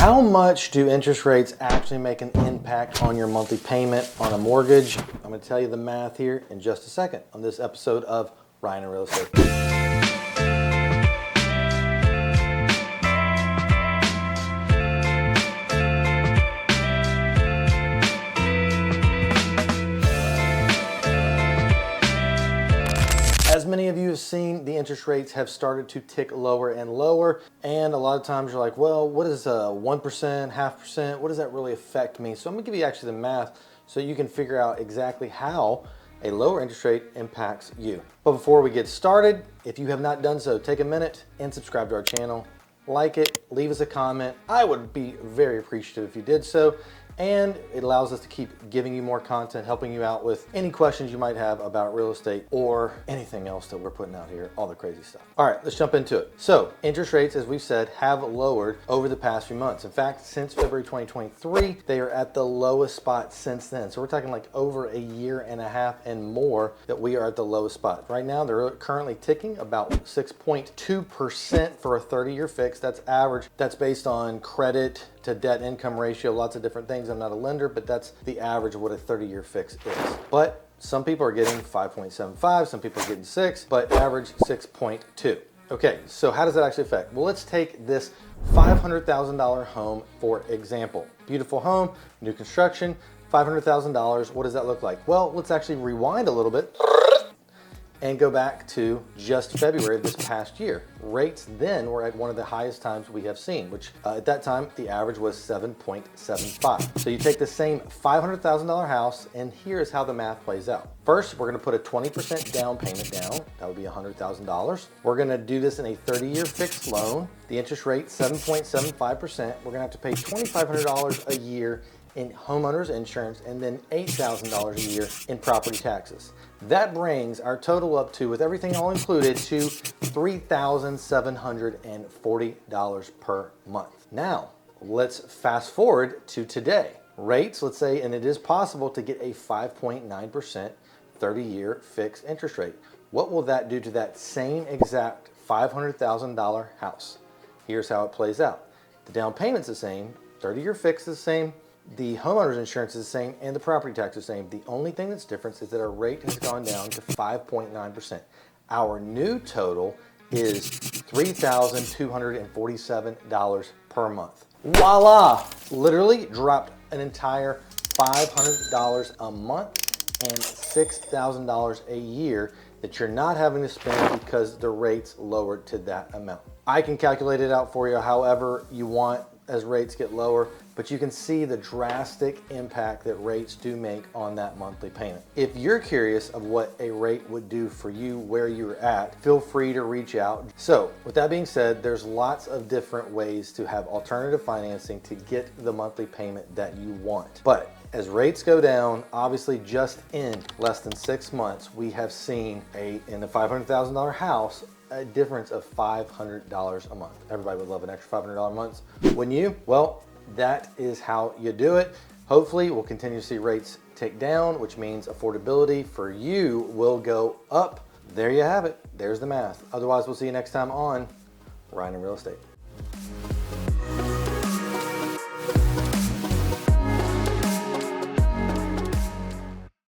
How much do interest rates actually make an impact on your monthly payment on a mortgage? I'm going to tell you the math here in just a second on this episode of Ryan and Real Estate. As many of you have seen, the interest rates have started to tick lower and lower. And a lot of times you're like, well, what is 1%, half percent? What does that really affect me? So I'm gonna give you actually the math so you can figure out exactly how a lower interest rate impacts you. But before we get started, if you have not done so, take a minute and subscribe to our channel. Like it, leave us a comment. I would be very appreciative if you did so. And it allows us to keep giving you more content, helping you out with any questions you might have about real estate or anything else that we're putting out here, all the crazy stuff. All right, let's jump into it. So interest rates, as we've said, have lowered over the past few months. In fact, since February 2023, they are at the lowest spot since then. So we're talking like over a year and a half and more that we are at the lowest spot. Right now, they're currently ticking about 6.2% for a 30-year fix. That's average. That's based on credit to debt income ratio, lots of different things. I'm not a lender, but that's the average of what a 30-year fix is. But some people are getting 5.75, some people are getting 6, but average 6.2. Okay, so how does that actually affect? Well, let's take this $500,000 home for example. Beautiful home, new construction, $500,000. What does that look like? Well, let's actually rewind a little bit and go back to just February of this past year. Rates then were at one of the highest times we have seen, which at that time, the average was 7.75. So you take the same $500,000 house, and here's how the math plays out. First, we're gonna put a 20% down payment down. That would be $100,000. We're gonna do this in a 30-year fixed loan. The interest rate, 7.75%. We're gonna have to pay $2,500 a year in homeowners insurance, and then $8,000 a year in property taxes. That brings our total up to, with everything all included, to $3,740 per month. Now, let's fast forward to today. Rates, let's say, and it is possible to get a 5.9% 30-year fixed interest rate. What will that do to that same exact $500,000 house? Here's how it plays out. The down payment's the same, 30-year fix is the same, the homeowner's insurance is the same, and the property tax is the same. The only thing that's different is that our rate has gone down to 5.9%. Our new total is $3,247 per month. Voila! Literally dropped an entire $500 a month and $6,000 a year that you're not having to spend because the rates lowered to that amount. I can calculate it out for you however you want as rates get lower, but you can see the drastic impact that rates do make on that monthly payment. If you're curious of what a rate would do for you where you're at, feel free to reach out. So with that being said, there's lots of different ways to have alternative financing to get the monthly payment that you want. But as rates go down, obviously just in less than 6 months, we have seen in the $500,000 house, a difference of $500 a month. Everybody would love an extra $500 a month. Wouldn't you? Well, that is how you do it. Hopefully, we'll continue to see rates tick down, which means affordability for you will go up. There you have it. There's the math. Otherwise, we'll see you next time on Ryan and Real Estate.